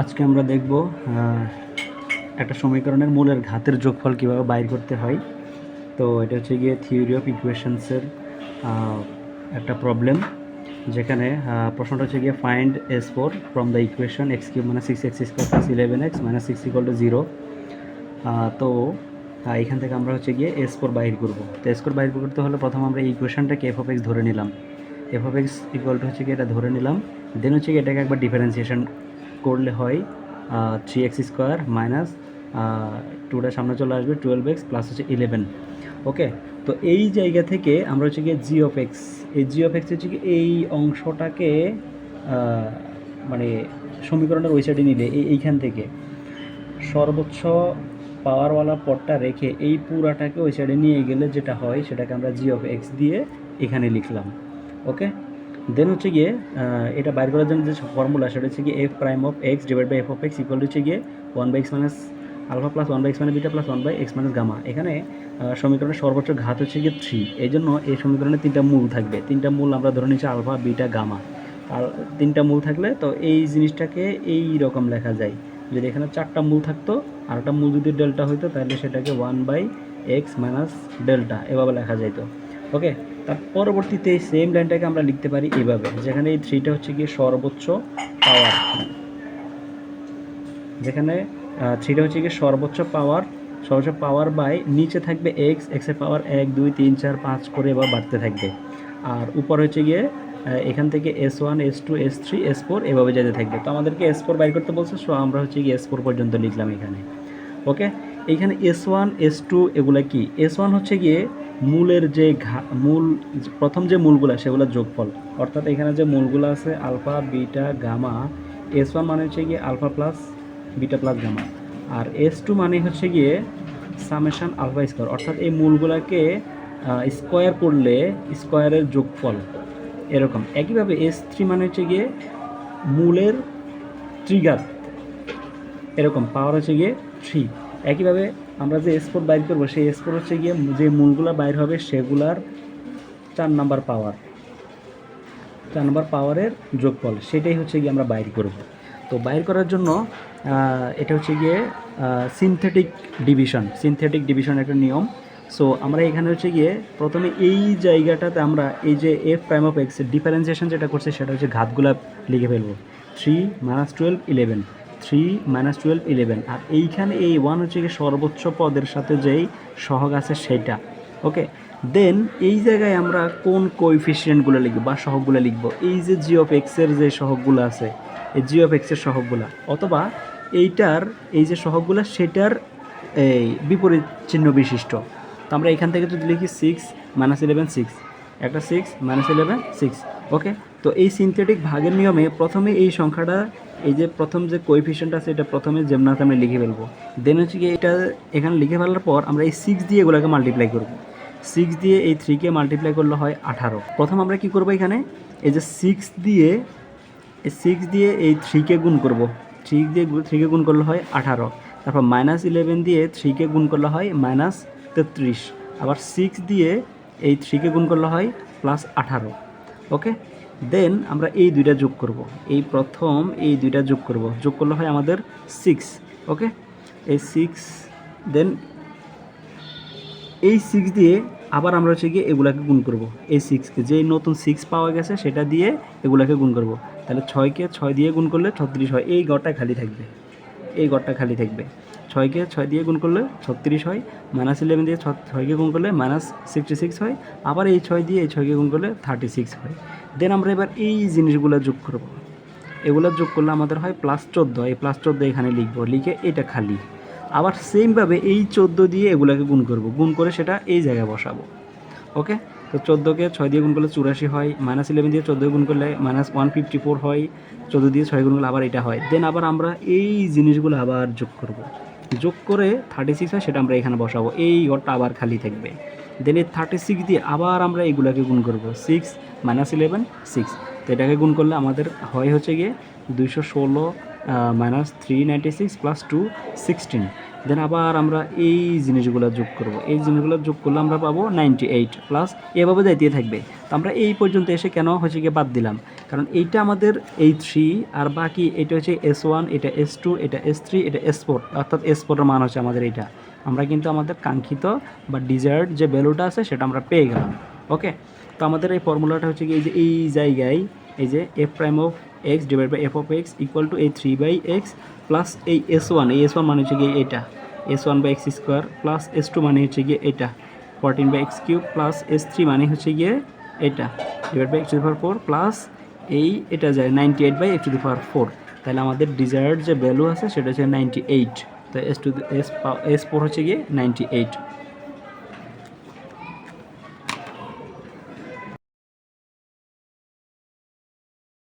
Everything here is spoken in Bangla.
আজকে আমরা দেখব একটা সমীকরণের মূলের ঘাতের যোগফল কীভাবে বাইর করতে হয়। তো এটা হচ্ছে গিয়ে থিওরি অফ ইকুয়েশনসের একটা প্রবলেম, যেখানে প্রশ্নটা হচ্ছে গিয়ে find S4 from the equation x³ - 6x² + 11x - 6 = 0। তো এখান থেকে আমরা হচ্ছে গিয়ে S4 বাইর করব। তো S4 বাইর করতে হলে প্রথম আমরা এই ইকুয়েশনটাকে f(x) ধরে নিলাম। f(x) = হচ্ছে গিয়ে এটা ধরে নিলাম। দেন হচ্ছে গিয়ে এটাকে একবার ডিফারেন্সিয়েশন করলে হয় 3x² মাইনাস 2টা সামনে চলে আসবে 12x প্লাস হচ্ছে 11। ওকে, তো এই জায়গা থেকে আমরা হচ্ছে গিয়ে g(x), এই g(x) হচ্ছে কি এই অংশটাকে মানে সমীকরণের ওই সাইডে নিলে এইখান থেকে সর্বোচ্চ পাওয়ারওয়ালা পদটা রেখে এই পুরাটাকে ওই সাইডে নিয়ে গেলে যেটা হয় সেটাকে আমরা g(x) দিয়ে এখানে লিখলাম। ওকে, দেন হচ্ছে গিয়ে এটা বাইর করার জন্য যে ফর্মুলা সেটা হচ্ছে গিয়ে f(x) / f(x) = হচ্ছে গিয়ে 1/x - alpha plus 1/x - beta plus 1/x - gamma. এখানে সমীকরণের সর্বোচ্চ ঘাত হচ্ছে গিয়ে 3। এই জন্য এই সমীকরণে 3টা মূল থাকবে। 3টা মূল আমরা ধরে নিচ্ছি আলফা, বিটা, গামা। আর 3টা মূল থাকলে তো এই জিনিসটাকে এই রকম লেখা যায়। যদি এখানে 4টা মূল থাকতো আর একটা মূল যদি ডেল্টা হইতো তাহলে সেটাকে 1/x - ডেল্টা এভাবে লেখা যাইতো। ওকে, তার পরবর্তীতে এই সেম লাইনটাকে আমরা লিখতে পারি এইভাবে, যেখানে এই 3টা হচ্ছে গিয়ে সর্বোচ্চ পাওয়ার, যেখানে 3টা হচ্ছে গিয়ে সর্বোচ্চ পাওয়ার বাই নিচে থাকবে এক্সের পাওয়ার 1 2 3 4 5 করে এবার বাড়তে থাকবে। আর উপর হচ্ছে গিয়ে এখান থেকে S1 S2 S3 S4 এভাবে যেতে থাকবে। তো আমাদেরকে S4 বাইর করতে বলছে, সো আমরা হচ্ছে গিয়ে S4 পর্যন্ত লিখলাম এখানে। ওকে, এইখানে S1 S2 এগুলো কি? S1 হচ্ছে গিয়ে মূলের যে প্রথম যে মূলগুলো সেগুলোর যোগফল, অর্থাৎ এখানে যে মূলগুলো আছে আলফা, বিটা, গামা। S1 মানে হচ্ছে গিয়ে alpha plus beta plus gamma. আর S2 মানে হচ্ছে গিয়ে সামেশন আলফা স্কোয়ার, অর্থাৎ এই মূলগুলোকে স্কোয়ার করলে স্কোয়ারের যোগফল এরকম। একইভাবে S3 মানে হচ্ছে গিয়ে মূলের ট্রিগার, এরকম পাওয়ার হচ্ছে গিয়ে 3। একইভাবে আমরা যে S4 বাইর করবো সেই S4 হচ্ছে গিয়ে যে মূলগুলো বাইর হবে সেগুলার 4 নাম্বার পাওয়ারের যোগফল, সেটাই হচ্ছে গিয়ে আমরা বাইর করব। তো বাইর করার জন্য এটা হচ্ছে গিয়ে সিনথেটিক ডিভিশন একটা নিয়ম। সো আমরা এখানে হচ্ছে গিয়ে প্রথমে এই জায়গাটাতে আমরা এই যে f(x) ডিফারেন্সিয়েশন যেটা করছে সেটা হচ্ছে ঘাতগুলা লিখে ফেলবো। 3 - 12 11, 3 - 12 11। আর এইখানে এই 1 হচ্ছে গিয়ে সর্বোচ্চ পদের সাথে যেই সহগ আছে সেটা। ওকে, দেন এই জায়গায় আমরা কোন কোএফিসিয়েন্টগুলো লিখব বা সহগগুলো লিখব? এই যে g(x) এর যে সহগগুলো আছে, এই g(x) এর সহগগুলা, অথবা এইটার এই যে সহগগুলো সেটার এই বিপরীত চিহ্ন বিশিষ্ট। তো আমরা এখান থেকে যদি লিখি 6 - 11 6, একটা 6 - 11 6। ওকে, তো এই সিনথেটিক ভাগের নিয়মে প্রথমে এই সংখ্যাটা, এই যে প্রথম যে কোএফিসিয়েন্ট আছে এটা প্রথমে যেমনাতে আমরা লিখে ফেলবো। দেন হচ্ছে কি এটা এখানে লিখে ফেলার পর আমরা এই 6 দিয়ে এগুলোকে মাল্টিপ্লাই করব। 6 দিয়ে এই 3কে মাল্টিপ্লাই করলে হয় 18। প্রথম আমরা কি করব, এখানে এই যে 6 দিয়ে এই 3কে গুণ করব। 3কে গুণ করলে হয় 18। তারপর -11 দিয়ে 3কে গুণ করলে হয় -33। আবার 6 দিয়ে এই 3কে গুণ করলে হয় +18। ওকে, দেন আমরা এই দুইটা যোগ করব। এই প্রথম এই দুইটা যোগ করলে হয় আমাদের 6। ওকে, এই 6, দেন এই 6 দিয়ে আবার আমরা হচ্ছে গিয়ে এগুলাকে গুণ করব। এই 6কে, যে নতুন 6 পাওয়া গেছে সেটা দিয়ে এগুলাকে গুণ করব। তাহলে 6কে 6 দিয়ে গুণ করলে 36 হয়, এই ঘরটা খালি থাকবে। 6কে 6 দিয়ে গুণ করলে 36 হয়, -11 দিয়ে 6কে গুণ করলে -66 হয়, আবার এই 6 দিয়ে এই 6কে গুণ করলে 36 হয়। দেন আমরা এবার এই জিনিসগুলো যোগ করব। এগুলো যোগ করলে আমাদের হয় +14। এই +14 এখানে লিখব, লিখে এটা খালি। আবার সেমভাবে এই 14 দিয়ে এগুলোকে গুণ করব, গুণ করে সেটা এই জায়গায় বসাবো। ওকে, তো 14কে 6 দিয়ে গুণ করলে 84 হয়, -11 দিয়ে 14 গুণ করলে -154 হয়, 14 দিয়ে 6 গুণ করলে আবার এটা হয়। দেন আবার আমরা এই জিনিসগুলো আবার যোগ করব, যোগ করে 36 হয়, সেটা আমরা এখানে বসাবো। এই ঘরটা আবার খালি থাকবে। দেন এই 36 দিয়ে আবার আমরা এইগুলোকে গুণ করব, 6 - 11 6। তো এটাকে গুণ করলে আমাদের হয় হচ্ছে গিয়ে 216 মাইনাস 396 প্লাস 216। দেন আবার আমরা এই জিনিসগুলো যোগ করব, এই জিনিসগুলো যোগ করলে আমরা পাবো 98 প্লাস, এভাবে যাইতে থাকবে। তো আমরা এই পর্যন্ত এসে কেন হচ্ছে গিয়ে বাদ দিলাম, কারণ এইটা আমাদের এই 3 আর বাকি এটা হচ্ছে S1, এটা S2, এটা S3, এটা S4, অর্থাৎ S4 এর মান হচ্ছে আমাদের এইটা। আমরা কিন্তু আমাদের কাঙ্ক্ষিত বা ডিজায়ার্ড যে ভ্যালুটা আছে সেটা আমরা পেয়ে গেলাম। ওকে, তো আমাদের এই ফর্মুলাটা হচ্ছে কি এই যে এই জায়গায় এই যে F prime of X divide by F of X equal to এই 3/x প্লাস এই S1, এই S1 মানে হচ্ছে গিয়ে এটা S1/x স্কোয়ার প্লাস S2 মানে হচ্ছে গিয়ে এটা 14/x কিউব প্লাস S3 মানে হচ্ছে গিয়ে এটা ডিভাইড বাই x⁴ প্লাস এই এটা যায় 98/x⁴। তাহলে আমাদের ডিজায়ার্ড যে ভ্যালু আছে সেটা হচ্ছে 98। তো S4 হচ্ছে গিয়ে 98।